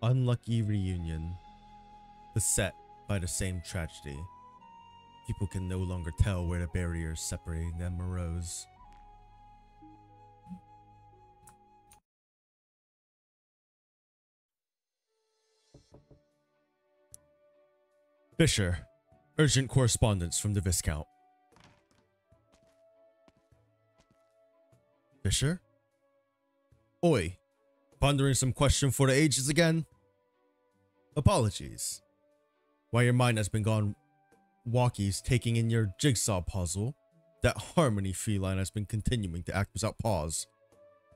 unlucky reunion, beset by the same tragedy. People can no longer tell where the barriers separating them arose. Fisher, urgent correspondence from the Viscount. Fisher? Oi, pondering some question for the ages again? Apologies. While your mind has been gone walkies taking in your jigsaw puzzle, that Harmony feline has been continuing to act without pause,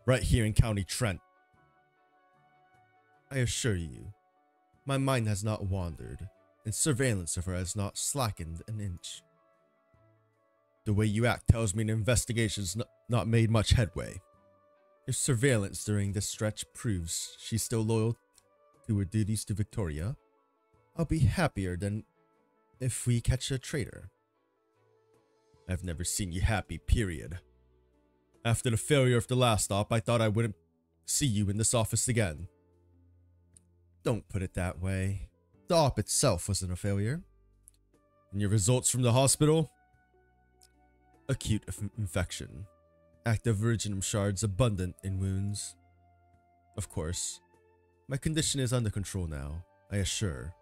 right here in County Trent. I assure you, my mind has not wandered, and surveillance of her has not slackened an inch. The way you act tells me the investigation's not made much headway. If surveillance during this stretch proves she's still loyal to her duties to Victoria, I'll be happier than if we catch a traitor. I've never seen you happy, period. After the failure of the last stop, I thought I wouldn't see you in this office again. Don't put it that way. The op itself wasn't a failure. And your results from the hospital? Acute infection. Active virginum shards abundant in wounds. Of course, my condition is under control now, I assure.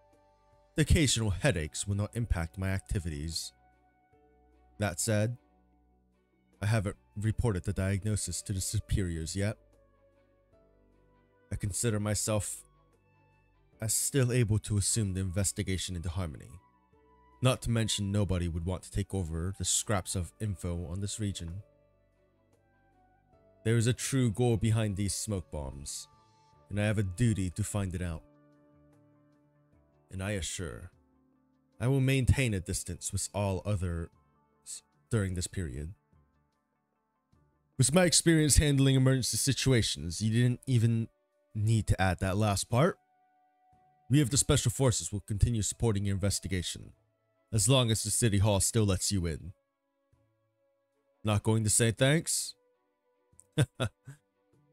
The occasional headaches will not impact my activities. That said, I haven't reported the diagnosis to the superiors yet. I consider myself as still able to assume the investigation into Harmony. Not to mention nobody would want to take over the scraps of info on this region. There is a true goal behind these smoke bombs, and I have a duty to find it out. And I assure, I will maintain a distance with all others during this period. With my experience handling emergency situations, you didn't even need to add that last part. We of the Special Forces will continue supporting your investigation, as long as the City Hall still lets you in. Not going to say thanks?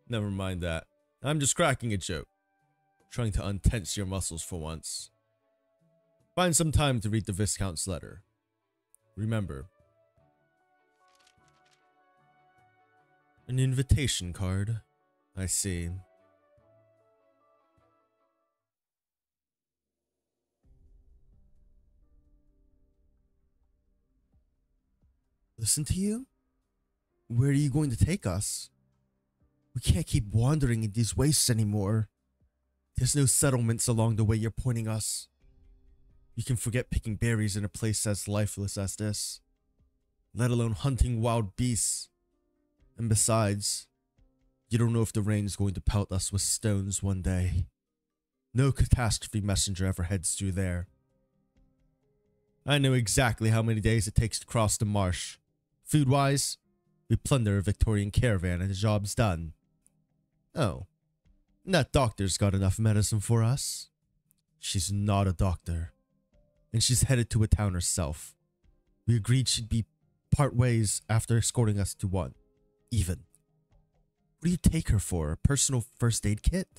Never mind that. I'm just cracking a joke. Trying to untense your muscles for once. Find some time to read the Viscount's letter. Remember, an invitation card. I see. Listen to you? Where are you going to take us? We can't keep wandering in these wastes anymore. There's no settlements along the way you're pointing us. You can forget picking berries in a place as lifeless as this, let alone hunting wild beasts. And besides, you don't know if the Raine's going to pelt us with stones one day. No catastrophe messenger ever heads through there. I know exactly how many days it takes to cross the marsh. Food-wise, we plunder a Victorian caravan and the job's done. Oh, that doctor's got enough medicine for us. She's not a doctor, and she's headed to a town herself. We agreed she'd be part ways after escorting us to one. Even. What do you take her for? A personal first aid kit?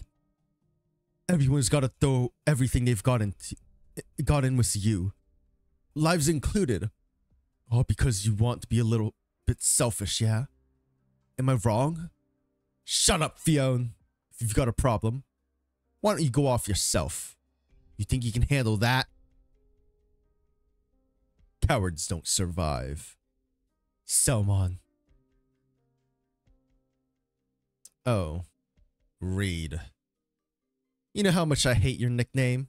Everyone's got to throw everything they've got in with you. Lives included. All because you want to be a little bit selfish, yeah? Am I wrong? Shut up, Fiona. If you've got a problem, why don't you go off yourself? You think you can handle that? Cowards don't survive. Selmon. Oh, Reed. You know how much I hate your nickname?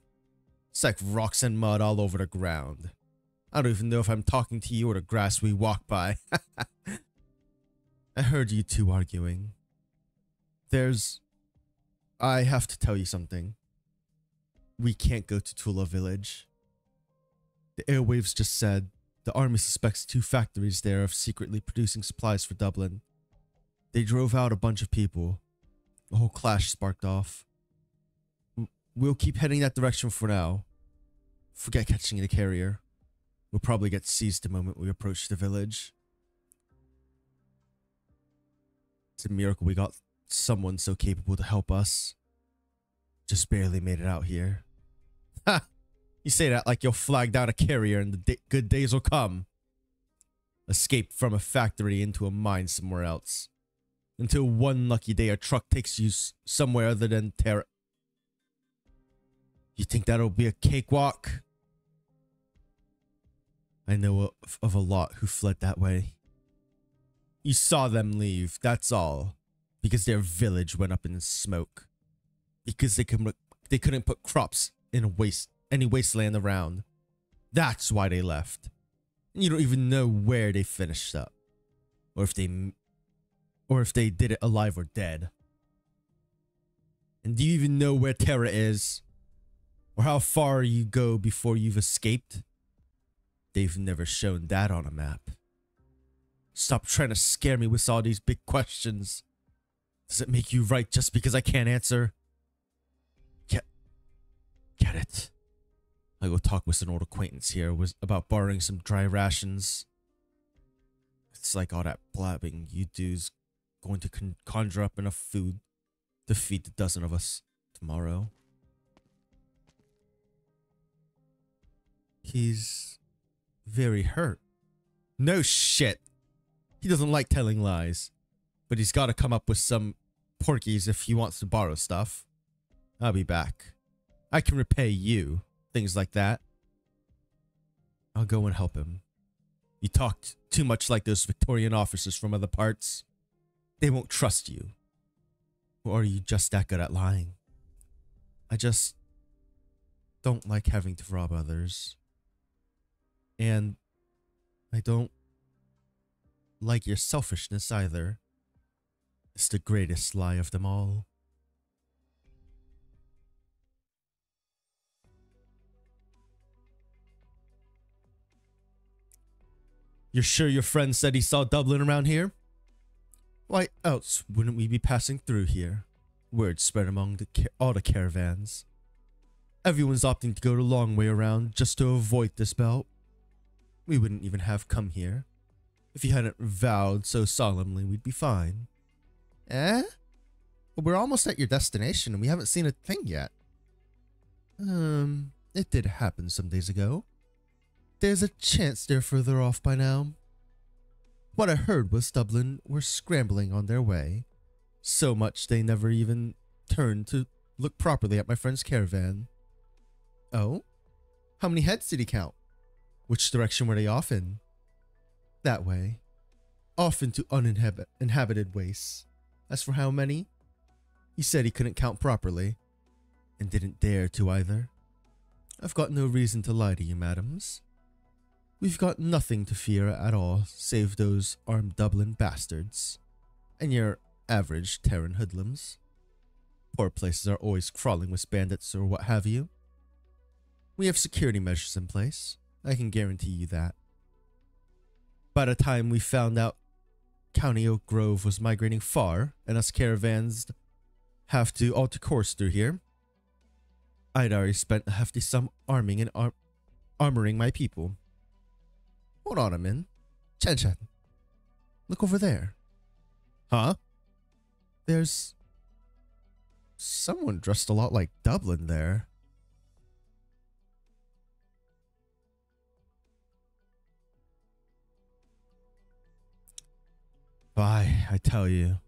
It's like rocks and mud all over the ground. I don't even know if I'm talking to you or the grass we walk by. I heard you two arguing. I have to tell you something. We can't go to Tula Village. The airwaves just said the army suspects 2 factories there of secretly producing supplies for Dublin. They drove out a bunch of people. A whole clash sparked off. We'll keep heading that direction for now. Forget catching the carrier. We'll probably get seized the moment we approach the village. It's a miracle we got someone so capable to help us. Just barely made it out here. Ha! You say that like you'll flag down a carrier and the good days will come. Escape from a factory into a mine somewhere else. Until one lucky day a truck takes you somewhere other than Terra. You think that'll be a cakewalk? I know of a lot who fled that way. You saw them leave, that's all. Because their village went up in smoke. Because they couldn't put crops in any wasteland around. That's why they left. And you don't even know where they finished up. Or if they did it alive or dead. And do you even know where Terra is? Or how far you go before you've escaped? They've never shown that on a map. Stop trying to scare me with all these big questions. Does it make you right just because I can't answer? Get it? I go talk with an old acquaintance here about borrowing some dry rations. It's like all that blabbing you do's going to conjure up enough food to feed the dozen of us tomorrow. He's very hurt. No shit. He doesn't like telling lies. But he's got to come up with some porkies if he wants to borrow stuff. I'll be back. I can repay you. Things like that. I'll go and help him. You talked too much like those Victorian officers from other parts. They won't trust you. Or are you just that good at lying? I just don't like having to rob others. And I don't like your selfishness either. It's the greatest lie of them all. You're sure your friend said he saw Dublin around here? Why else wouldn't we be passing through here? Word spread among all the caravans. Everyone's opting to go the long way around just to avoid this belt. We wouldn't even have come here. If you hadn't vowed so solemnly, we'd be fine. Eh? Well, we're almost at your destination and we haven't seen a thing yet. It did happen some days ago. There's a chance they're further off by now. What I heard was Dublin were scrambling on their way. So much they never even turned to look properly at my friend's caravan. Oh? How many heads did he count? Which direction were they off in? That way. Off into uninhabited wastes. As for how many? He said he couldn't count properly. And didn't dare to either. I've got no reason to lie to you, madams. We've got nothing to fear at all, save those armed Dublin bastards. And your average Terran hoodlums. Poor places are always crawling with bandits or what have you. We have security measures in place. I can guarantee you that. By the time we found out County Oak Grove was migrating far, and us caravans have to alter course through here, I'd already spent a hefty sum arming and armoring my people. Hold on a minute. Chen. Look over there. Huh? There's someone dressed a lot like Dublin there. Why, I tell you,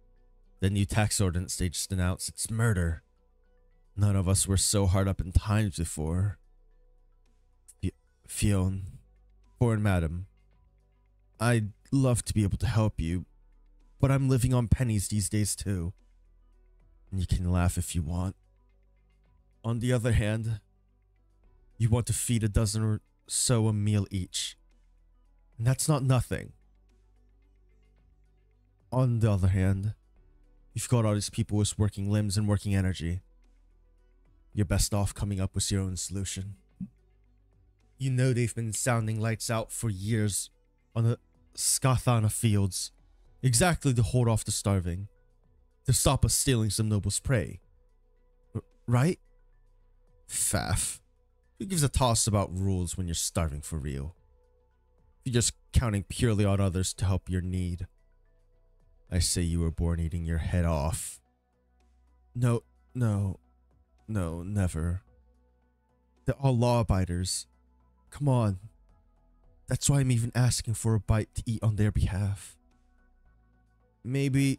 the new tax ordinance they just announced, it's murder. None of us were so hard up in times before. Fionn, foreign madam, I'd love to be able to help you, but I'm living on pennies these days too. And you can laugh if you want. On the other hand, you want to feed a dozen or so a meal each. And that's not nothing. On the other hand, you've got all these people with working limbs and working energy. You're best off coming up with your own solution. You know they've been sounding lights out for years on the Skathana fields, exactly to hold off the starving, to stop us stealing some noble's prey. Right? Faff. Who gives a toss about rules when you're starving for real? You're just counting purely on others to help your need. I say you were born eating your head off. No, No, never. They're all law-abiders. Come on. That's why I'm even asking for a bite to eat on their behalf. Maybe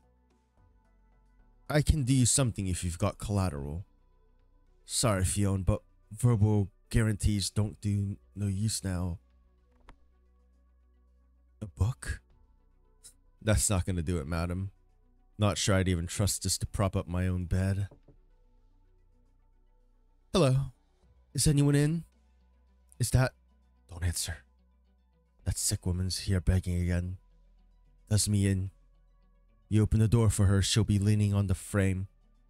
I can do you something if you've got collateral. Sorry, Fiona, but verbal guarantees don't do no use now. A book? That's not gonna do it, madam. Not sure I'd even trust this to prop up my own bed. Hello? Is anyone in? Is that... Don't answer. That sick woman's here begging again. Does me in. You open the door for her, she'll be leaning on the frame,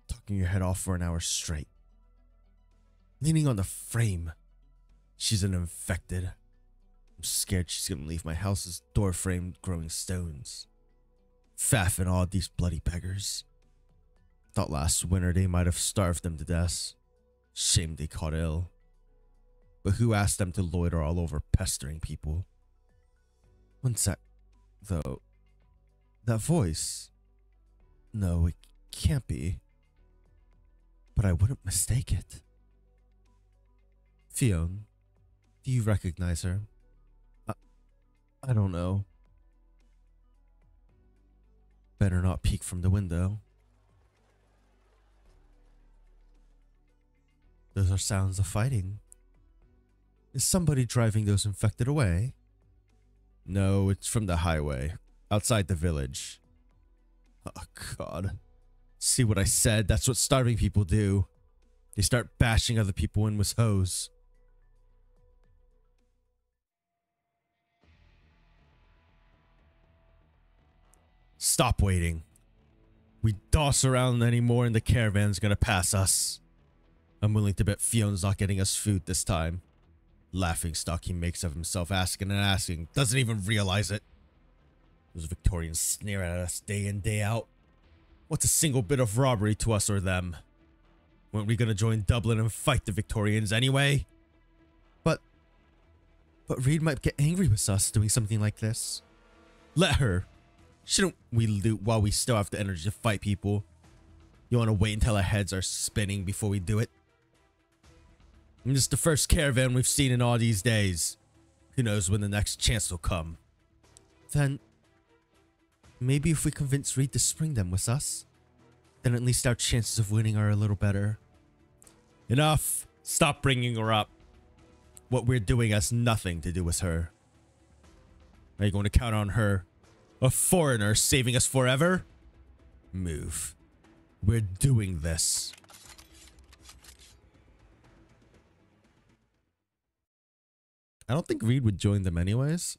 talking your head off for an hour straight. Leaning on the frame. She's an infected. I'm scared she's gonna leave my house's door frame growing stones. Faff and all these bloody beggars. Thought last winter they might have starved them to death. Shame they caught ill. But who asked them to loiter all over pestering people? One sec, though. That voice. No, it can't be. But I wouldn't mistake it. Fiona, do you recognize her? I don't know. Better not peek from the window. Those are sounds of fighting. Is somebody driving those infected away? No, it's from the highway, outside the village. Oh, God. See what I said? That's what starving people do. They start bashing other people in with hose. Stop waiting. We doss around anymore and the caravan's gonna pass us. I'm willing to bet Fiona's not getting us food this time. Laughing stock he makes of himself, asking and asking. Doesn't even realize it. Those Victorians sneer at us day in, day out. What's a single bit of robbery to us or them? Weren't we gonna join Dublin and fight the Victorians anyway? But Reine might get angry with us doing something like this. Let her. Shouldn't we loot while we still have the energy to fight people? You want to wait until our heads are spinning before we do it? And this is the first caravan we've seen in all these days. Who knows when the next chance will come? Then, maybe if we convince Reine to spring them with us, then at least our chances of winning are a little better. Enough! Stop bringing her up. What we're doing has nothing to do with her. Are you going to count on her? A foreigner saving us forever? Move. We're doing this. I don't think Reine would join them anyways.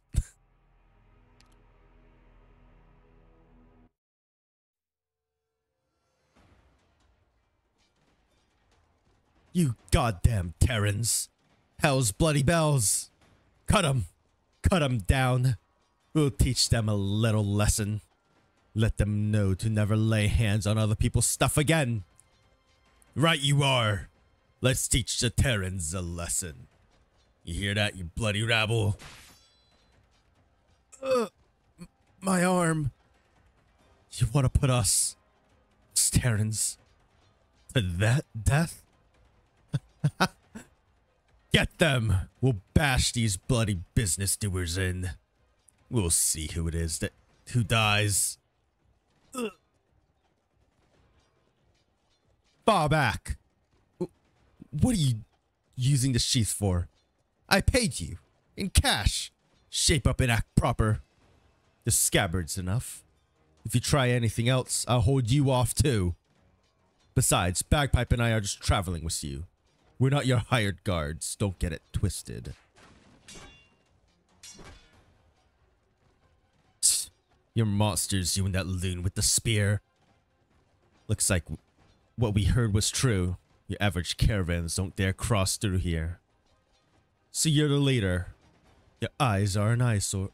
You goddamn Terrans. Hell's bloody bells. Cut 'em. Cut 'em down. We'll teach them a little lesson. Let them know to never lay hands on other people's stuff again. Right you are. Let's teach the Terrans a lesson. You hear that, you bloody rabble? My arm. You want to put us, Terrans, to that death? Get them. We'll bash these bloody business doers in. We'll see who it is who dies. Fall back. What are you using the sheath for? I paid you in cash. Shape up and act proper. The scabbard's enough. If you try anything else, I'll hold you off too. Besides, Bagpipe and I are just traveling with you. We're not your hired guards. Don't get it twisted. You're monsters, you and that loon with the spear. Looks like what we heard was true. Your average caravans don't dare cross through here. So you're the leader. Your eyes are an eyesore.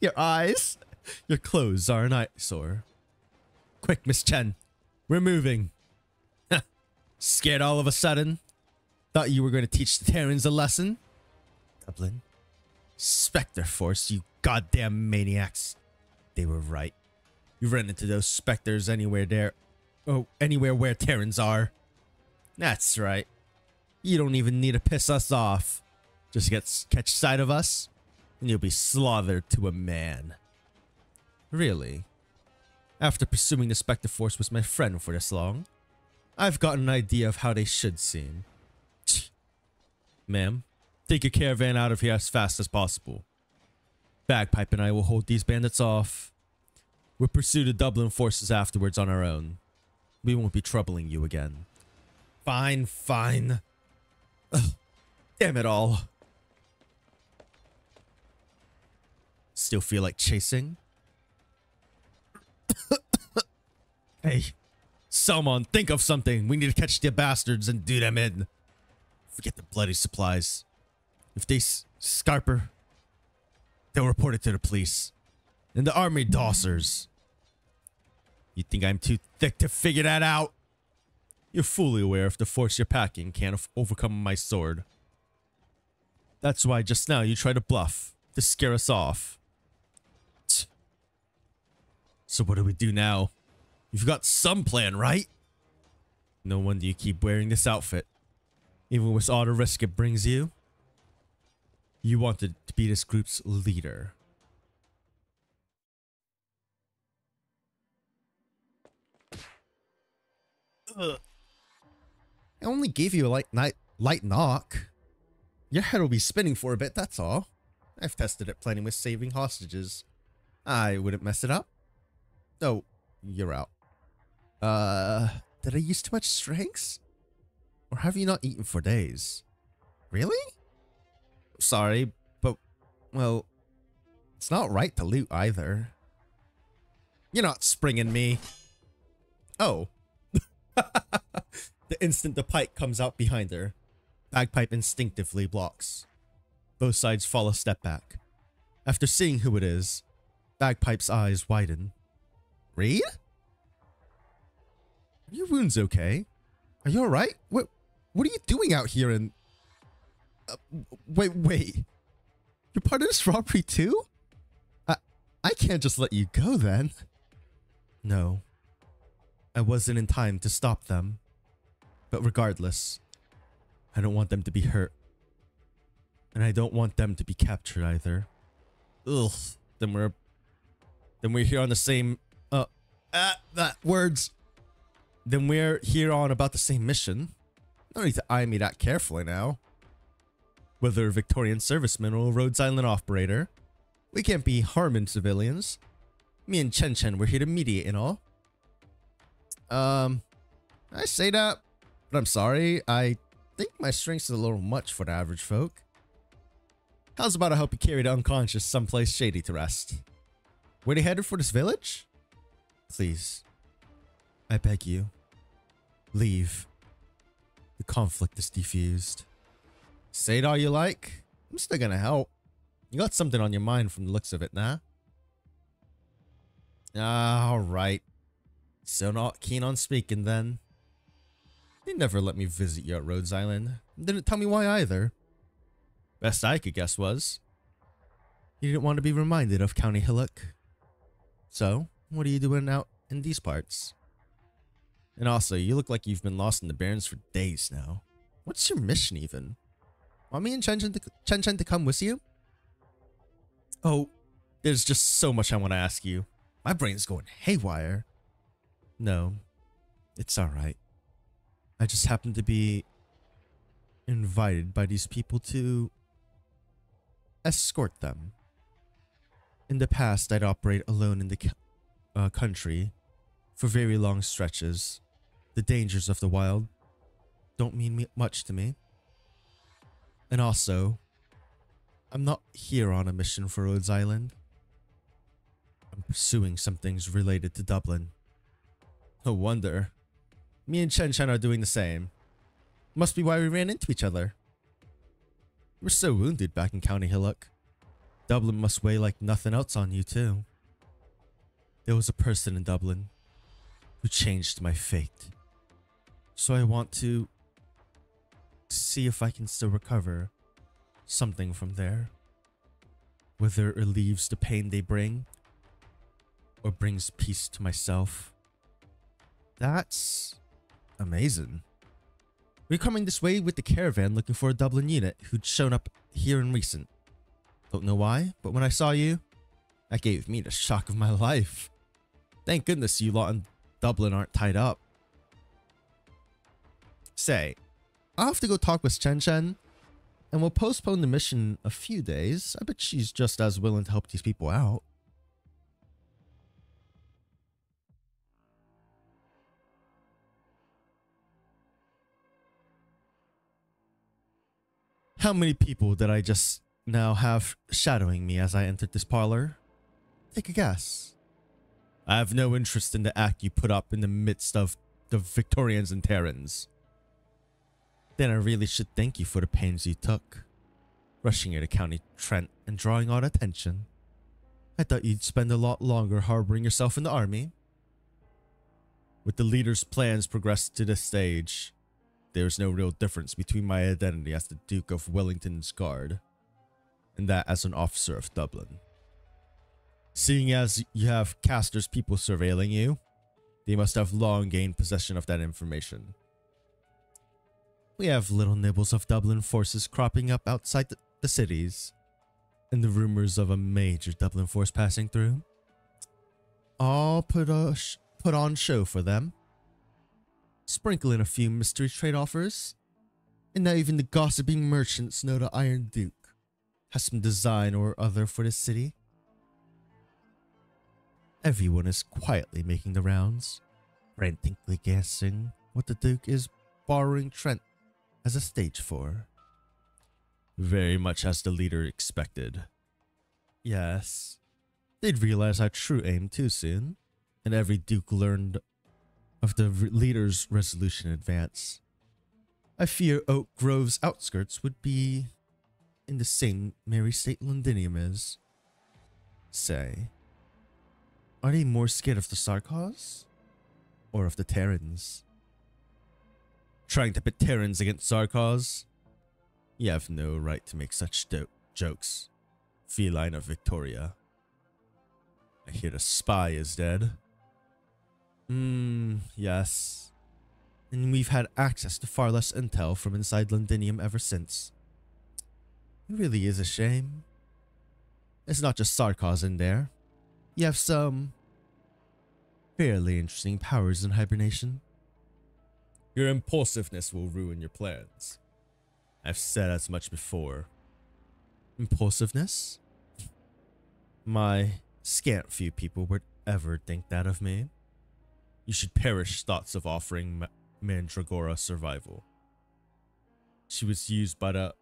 Your eyes? Your clothes are an eyesore. Quick, Miss Chen. We're moving. Scared all of a sudden? Thought you were going to teach the Terrans a lesson? Dublin. Spectre Force, you goddamn maniacs. They were right. You run into those specters anywhere there. Oh, anywhere where Terrans are. That's right. You don't even need to piss us off. Just catch sight of us, and you'll be slaughtered to a man. Really? After pursuing the Spectre Force with my friend for this long, I've got an idea of how they should seem. Ma'am, take your caravan out of here as fast as possible. Bagpipe and I will hold these bandits off. We'll pursue the Dublin forces afterwards on our own. We won't be troubling you again. Fine, fine. Ugh, damn it all. Still feel like chasing? Hey, someone think of something. We need to catch the bastards and do them in. Forget the bloody supplies. If they scarper, they'll report it to the police. And the army dossers. You think I'm too thick to figure that out? You're fully aware if the force you're packing can't overcome my sword. That's why just now you tried to bluff, to scare us off. So what do we do now? You've got some plan, right? No wonder you keep wearing this outfit. Even with all the risk it brings you. You wanted to be this group's leader. Ugh. I only gave you a light knock. Your head will be spinning for a bit, that's all. I've tested it plenty with saving hostages. I wouldn't mess it up. Oh, you're out. Did I use too much strengths? Or have you not eaten for days? Really? Sorry, but, well, it's not right to loot either. You're not springing me. Oh. The instant the pike comes out behind her, Bagpipe instinctively blocks. Both sides fall a step back. After seeing who it is, Bagpipe's eyes widen. Reed? Are your wounds okay? Are you alright? What are you doing out here in... Wait. You're part of this robbery too? I can't just let you go then. No. I wasn't in time to stop them. But regardless, I don't want them to be hurt. And I don't want them to be captured either. Ugh. Then we're here on the same... words. Then we're here on about the same mission. No need to eye me that carefully now. Whether a Victorian serviceman or a Rhodes Island operator, we can't be harming civilians. Me and Chen Chen were here to mediate and all. I say that, but I'm sorry. I think my strength is a little much for the average folk. How's about I help you carry the unconscious someplace shady to rest? Where they headed for this village? Please. I beg you. Leave. The conflict is defused. Say it all you like. I'm still gonna help. You got something on your mind from the looks of it, nah? Alright. So not keen on speaking then. You never let me visit you at Rhodes Island. Didn't tell me why either. Best I could guess was you didn't want to be reminded of County Hillock. So, what are you doing out in these parts? And also, you look like you've been lost in the Barrens for days now. What's your mission even? Want me and Chen Chen to come with you? Oh, there's just so much I want to ask you. My brain's going haywire. No, it's alright. I just happen to be invited by these people to escort them. In the past, I'd operate alone in the country for very long stretches. The dangers of the wild don't mean much to me. And also, I'm not here on a mission for Rhodes Island. I'm pursuing some things related to Dublin. No wonder. Me and Chen Chen are doing the same. Must be why we ran into each other. We're so wounded back in County Hillock. Dublin must weigh like nothing else on you too. There was a person in Dublin who changed my fate. So I want to see if I can still recover something from there. Whether it relieves the pain they bring or brings peace to myself. That's amazing. We're coming this way with the caravan looking for a Dublin unit who'd shown up here in recent. Don't know why, but when I saw you, that gave me the shock of my life. Thank goodness you lot in Dublin aren't tied up. Say, I'll have to go talk with Chen Chen, and we'll postpone the mission a few days. I bet she's just as willing to help these people out. How many people did I just now have shadowing me as I entered this parlor? Take a guess. I have no interest in the act you put up in the midst of the Victorians and Terrans. Then I really should thank you for the pains you took, rushing here to County Trent and drawing on attention. I thought you'd spend a lot longer harboring yourself in the army. With the leader's plans progressed to this stage, there's no real difference between my identity as the Duke of Wellington's Guard and that as an officer of Dublin. Seeing as you have Caster's people surveilling you, they must have long gained possession of that information. We have little nibbles of Dublin forces cropping up outside the cities, and the rumors of a major Dublin force passing through. All put on show for them. Sprinkle in a few mystery trade offers, and now even the gossiping merchants know the Iron Duke has some design or other for the city. Everyone is quietly making the rounds, frantically guessing what the Duke is borrowing Trent as a stage for. Very much as the leader expected. Yes, they'd realize our true aim too soon, and every Duke learned of the leader's resolution in advance. I fear Oak Grove's outskirts would be in the same merry state Londinium is. Say, are they more scared of the Sarkars or of the Terrans? Trying to pit Terrans against Sarkars? You have no right to make such jokes, feline of Victoria. I hear the spy is dead. Yes. And we've had access to far less intel from inside Londinium ever since. It really is a shame. It's not just Sarkars in there. You have some fairly interesting powers in hibernation. Your impulsiveness will ruin your plans. I've said as much before. Impulsiveness? My scant few people would ever think that of me. You should perish thoughts of offering Mandragora survival. She was used by the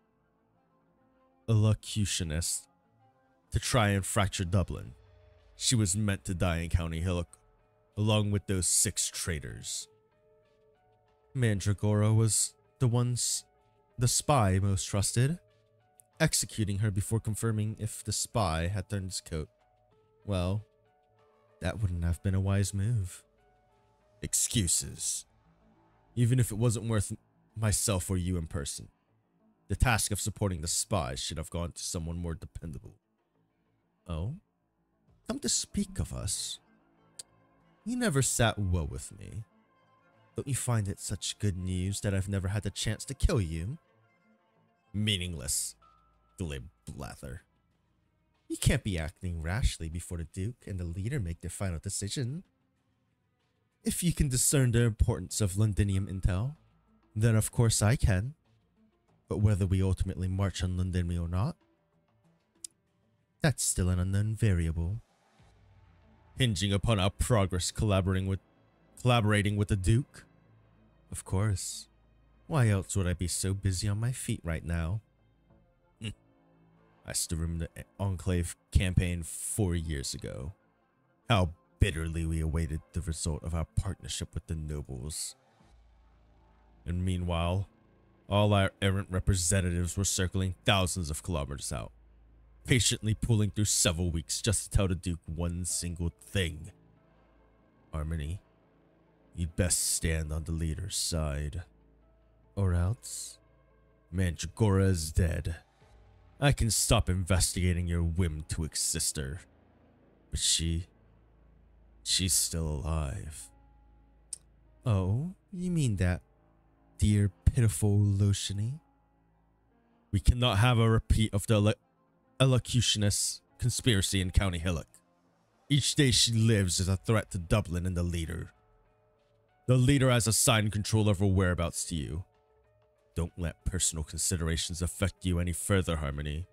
elocutionist to try and fracture Dublin. She was meant to die in County Hillock, along with those 6 traitors. Mandragora was the spy most trusted, executing her before confirming if the spy had turned his coat. Well, that wouldn't have been a wise move. Excuses. Even if it wasn't worth myself or you in person, the task of supporting the spy should have gone to someone more dependable. Oh? Come to speak of us. You never sat well with me. Don't you find it such good news that I've never had the chance to kill you? Meaningless, glib blather. You can't be acting rashly before the Duke and the leader make their final decision. If you can discern the importance of Londinium intel, then of course I can. But whether we ultimately march on Londinium or not, that's still an unknown variable. Hinging upon our progress collaborating with the Duke? Of course. Why else would I be so busy on my feet right now? I still remember the Enclave campaign 4 years ago. How bitterly we awaited the result of our partnership with the nobles. And meanwhile, all our errant representatives were circling thousands of kilometers out, patiently pulling through several weeks just to tell the Duke one single thing. Harmony, you'd best stand on the leader's side. Or else, Mandragora is dead. I can stop investigating your whim-twig sister, but she's still alive. Oh, you mean that dear pitiful lotiony. We cannot have a repeat of the elocutionist's conspiracy in County Hillock. Each day she lives is a threat to Dublin and the leader. The leader has assigned control over whereabouts to you. Don't let personal considerations affect you any further, Harmony.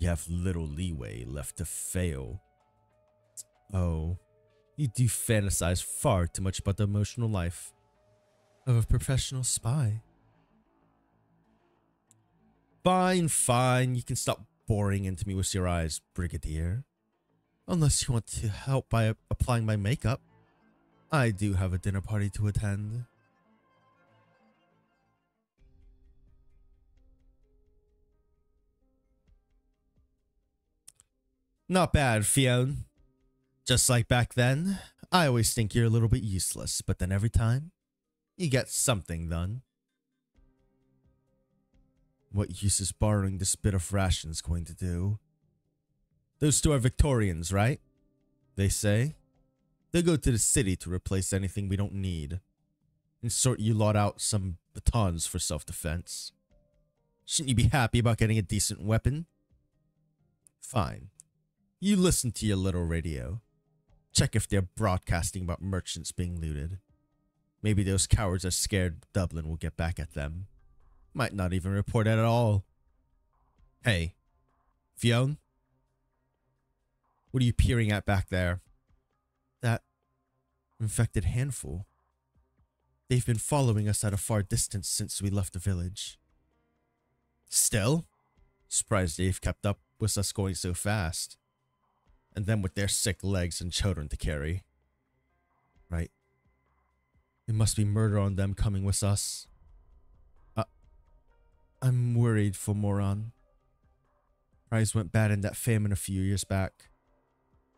You have little leeway left to fail. Oh, you do fantasize far too much about the emotional life of a professional spy. Fine, fine. You can stop boring into me with your eyes, Brigadier. Unless you want to help by applying my makeup. I do have a dinner party to attend. Not bad, Fionn. Just like back then, I always think you're a little bit useless, but then every time, you get something done. What use is borrowing this bit of rations going to do? Those two are Victorians, right? They say. They go to the city to replace anything we don't need. And sort you lot out some batons for self-defense. Shouldn't you be happy about getting a decent weapon? Fine. You listen to your little radio. Check if they're broadcasting about merchants being looted. Maybe those cowards are scared Dublin will get back at them. Might not even report it at all. Hey, Fionn? What are you peering at back there? That infected handful. They've been following us at a far distance since we left the village. Still? Surprised they've kept up with us going so fast. And them with their sick legs and children to carry. Right. It must be murder on them coming with us. I'm worried for Moran. Her eyes went bad in that famine a few years back.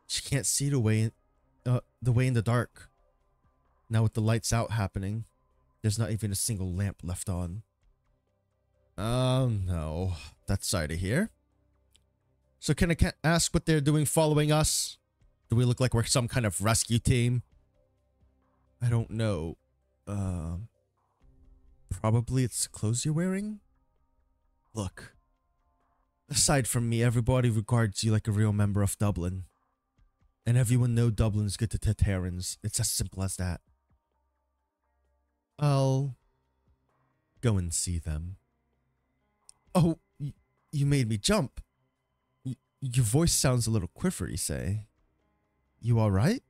She can't see the way in the dark. Now with the lights out happening, there's not even a single lamp left on. Oh no, that's sorry to hear. So can I ask what they're doing following us? Do we look like we're some kind of rescue team? I don't know. Probably it's clothes you're wearing? Look. Aside from me, everybody regards you like a real member of Dublin. And everyone knows Dublin's good to Terrans. It's as simple as that. I'll go and see them. Oh, you made me jump. Your voice sounds a little quivery, say. You alright?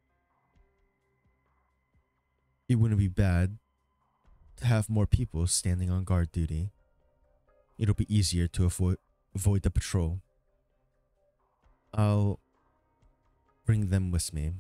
It wouldn't be bad to have more people standing on guard duty. It'll be easier to avoid the patrol. I'll bring them with me.